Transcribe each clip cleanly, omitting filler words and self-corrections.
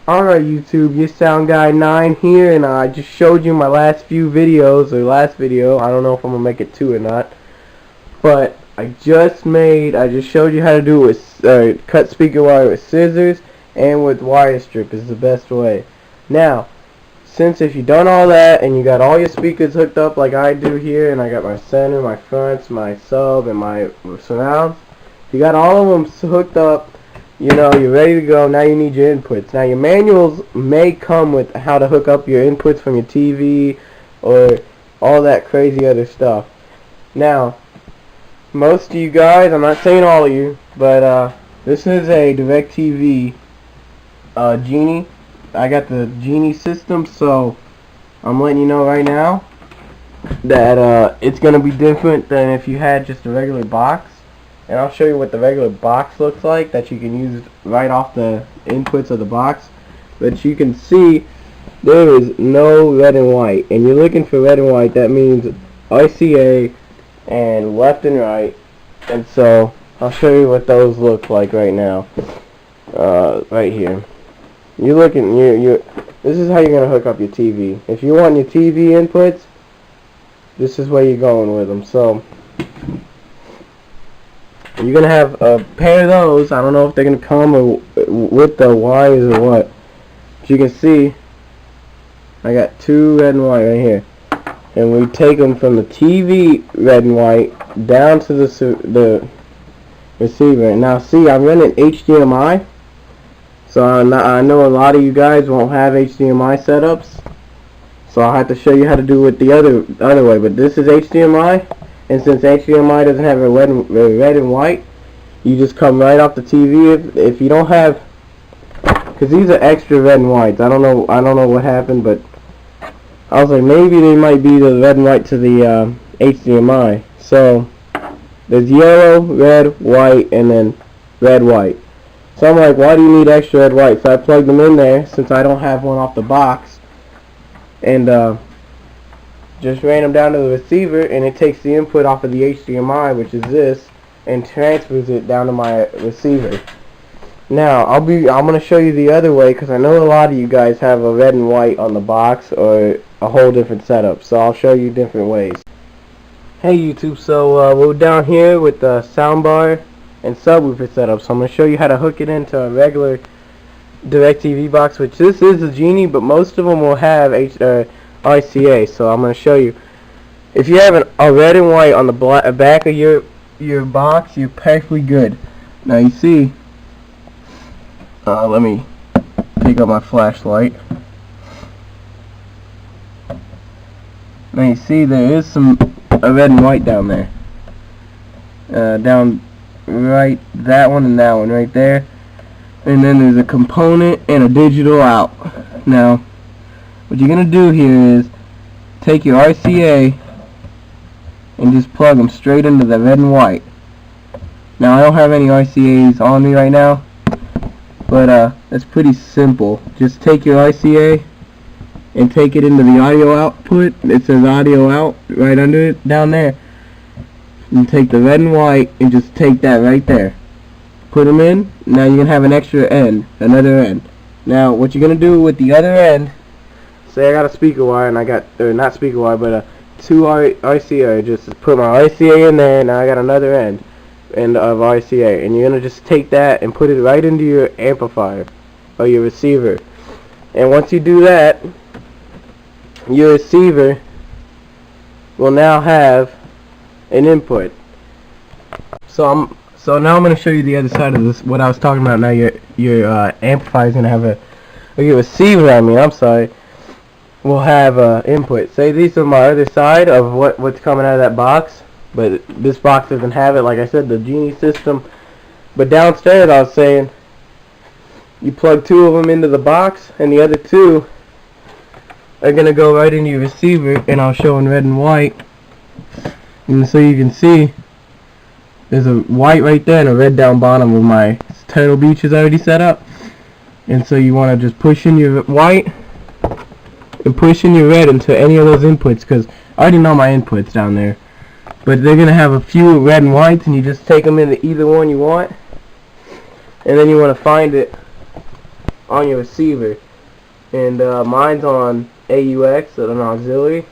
Alright YouTube, your Sound Guy 9 here, and I just showed you my last few videos, or last video. I don't know if I'm going to make it 2 or not, but I just showed you how to do it with, cut speaker wire with scissors, and with wire strip is the best way. Now, since if you've done all that, and you got all your speakers hooked up like I do here, and I got my center, my fronts, my sub, and my surrounds, you got all of them hooked up. You know, you're ready to go. Now you need your inputs. Now your manuals may come with how to hook up your inputs from your TV or all that crazy other stuff. Now, most of you guys, I'm not saying all of you, but this is a DirecTV Genie. I got the Genie system, so I'm letting you know right now that it's going to be different than if you had just a regular box. And I'll show you what the regular box looks like that you can use right off the inputs of the box. But you can see there is no red and white. And you're looking for red and white. That means RCA and left and right. And so I'll show you what those look like right now. Right here. You're looking. This is how you're gonna hook up your TV. If you want your TV inputs, this is where you're going with them. So you're going to have a pair of those. I don't know if they're going to come with the wires or what. But you can see I got 2 red and white right here. And we take them from the TV red and white down to the receiver. And now see, I'm running HDMI. So I know a lot of you guys won't have HDMI setups. So I'll have to show you how to do it the other way. But this is HDMI. And since HDMI doesn't have a red and white, you just come right off the TV. If you don't have, because these are extra red and whites. I don't know what happened, but I was like, maybe they might be the red and white to the HDMI. So there's yellow, red, white, and then red, white. So I'm like, why do you need extra red, white? So I plugged them in there since I don't have one off the box, and just ran them down to the receiver, and it takes the input off of the HDMI, which is this, and transfers it down to my receiver. Now I'm going to show you the other way, because I know a lot of you guys have a red and white on the box or a whole different setup. So I'll show you different ways. Hey YouTube, so we're down here with the soundbar and subwoofer setup. So I'm going to show you how to hook it into a regular DirecTV box, which this is a Genie, but most of them will have RCA. So I'm going to show you. If you have a red and white on the back of your box, you're perfectly good. Now you see, let me pick up my flashlight. Now you see there is a red and white down there. Down right, that one and that one right there. And then there's a component and a digital out. Now what you're going to do here is take your RCA and just plug them straight into the red and white. Now I don't have any RCAs on me right now, but that's pretty simple. Just take your RCA and take it into the audio output. It says audio out right under it down there. And take the red and white and just take that right there. Put them in. Now you're going to have an extra end, another end. Now what you're going to do with the other end, say I got a speaker wire and I got, or not speaker wire, but 2 RCA. Just put my RCA in there, and now I got another end of RCA. And you're going to just take that and put it right into your amplifier or your receiver. And once you do that, your receiver will now have an input. So now I'm going to show you the other side of this, what I was talking about. Now your amplifier is going to have or your receiver, I'm sorry, will have input. Say these are my other side of what's coming out of that box, but this box doesn't have it. Like I said, the Genie system. But downstairs I was saying, you plug 2 of them into the box, and the other 2 are going to go right into your receiver, and I'll show in red and white. And so you can see there's a white right there and a red down bottom where my Turtle Beach is already set up. And so you want to just push in your white and push in your red into any of those inputs, because I already know my inputs down there. But they're going to have a few red and whites, and you just take them into either one you want. And then you want to find it on your receiver. And mine's on AUX, an auxiliary.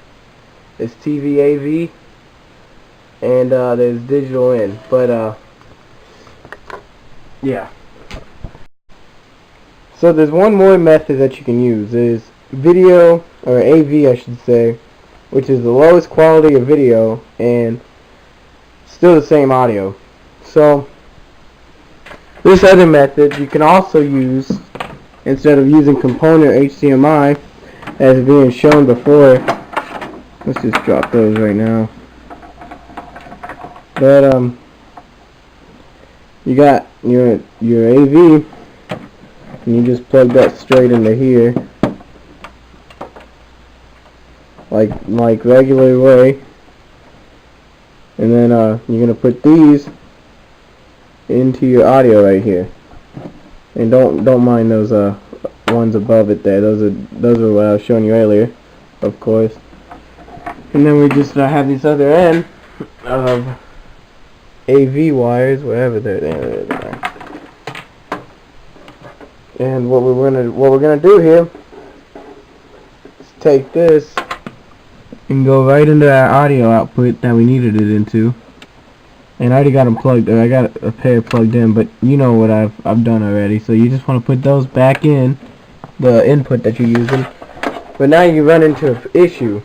It's TV AV, and there's digital in. But yeah. So there's one more method that you can use. There's video, or AV I should say, which is the lowest quality of video and still the same audio. So this other method you can also use instead of using component HDMI as being shown before. Let's just drop those right now. But you got your AV, and you just plug that straight into here, like regular way, and then you're gonna put these into your audio right here, and don't mind those ones above it there. Those are what I was showing you earlier, of course. And then we just have this other end of AV wires, wherever they're there. And what we're gonna do here is take this and go right into that audio output that we needed it into. And I already got them plugged, or I got a pair plugged in, but you know what I've done already. So you just want to put those back in the input that you're using. But now you run into an issue.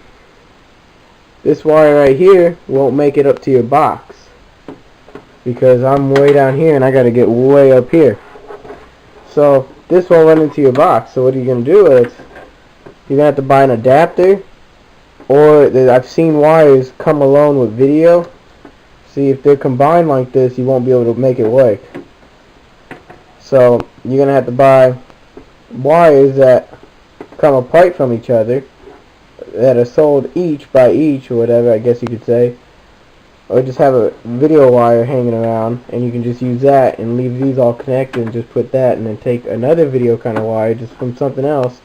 This wire right here won't make it up to your box because I'm way down here and I got to get way up here. So this won't run into your box. So what are you going to do is you're going to have to buy an adapter, or I've seen wires come alone with video. See, if they're combined like this, you won't be able to make it work. So you're going to have to buy wires that come apart from each other, that are sold each by each, or whatever, I guess you could say. Or just have a video wire hanging around, and you can just use that and leave these all connected and just put that, and then take another video kind of wire just from something else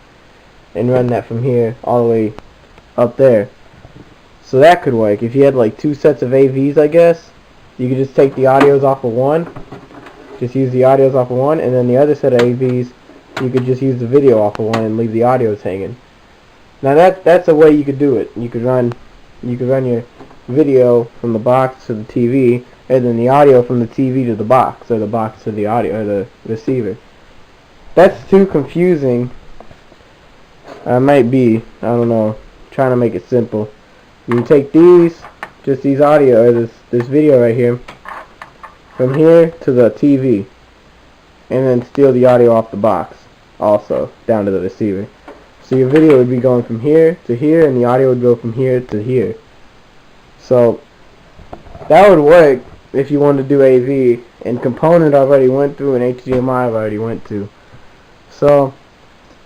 and run that from here all the way up there. So that could work. If you had like two sets of AVs, I guess, you could just take the audios off of one, just use the audios off of one, and then the other set of AVs, you could just use the video off of one and leave the audios hanging. Now that's a way you could do it. You could run your video from the box to the TV, and then the audio from the TV to the box, or the box to the audio, or the receiver. That's too confusing. I might be, I don't know, trying to make it simple. You take these, just these audio, or this video right here, from here to the TV, and then steal the audio off the box, also down to the receiver. So your video would be going from here to here, and the audio would go from here to here. So that would work if you wanted to do AV, and component I already went through, and HDMI I already went to. So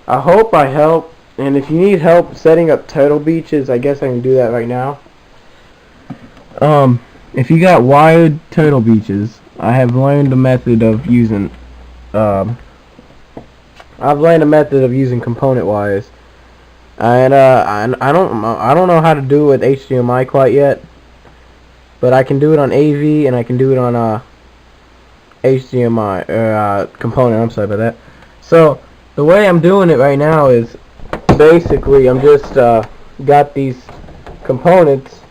I hope I helped, and if you need help setting up Turtle Beaches, I guess I can do that right now. If you got wired Turtle Beaches, I have learned a method of using component wires, and I don't know how to do it with HDMI quite yet, but I can do it on AV, and I can do it on HDMI, or component. I'm sorry about that. So the way I'm doing it right now is basically I'm just got these components,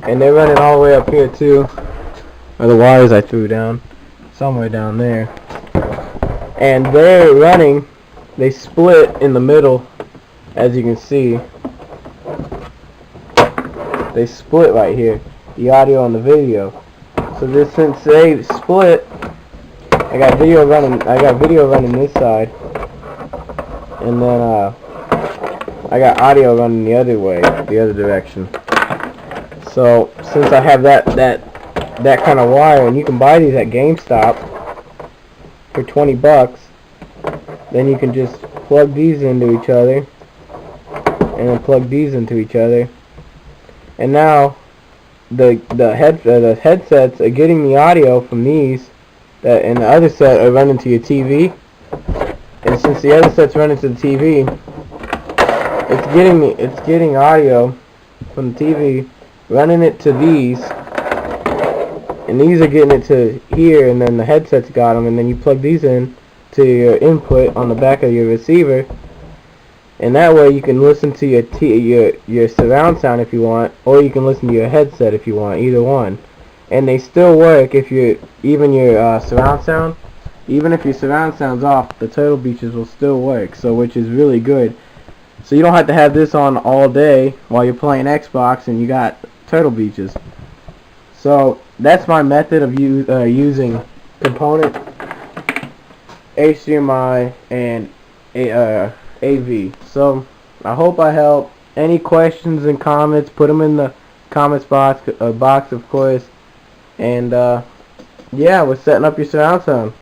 and they're running all the way up here too, or the wires I threw down somewhere down there, and they're running. They split in the middle, as you can see. They split right here, the audio and the video. So this, since they split, I got video running this side, and then I got audio running the other way, the other direction. So since I have that kind of wire, and you can buy these at GameStop for $20, then you can just plug these into each other, and then plug these into each other, and now the headsets are getting the audio from these, and the other set are running to your TV. And since the other set's running to the TV, it's getting audio from the TV, running it to these, and these are getting it to here, and then the headset's got them, and then you plug these in to your input on the back of your receiver, and that way you can listen to your surround sound if you want, or you can listen to your headset if you want, either one. And they still work if your surround sound, even if your surround sound's off, the Turtle Beaches will still work. So which is really good. So you don't have to have this on all day while you're playing Xbox and you got Turtle Beaches. So that's my method of using component, HDMI, and AV. So I hope I help. Any questions and comments, put them in the comments box of course. And yeah, we're setting up your surround sound.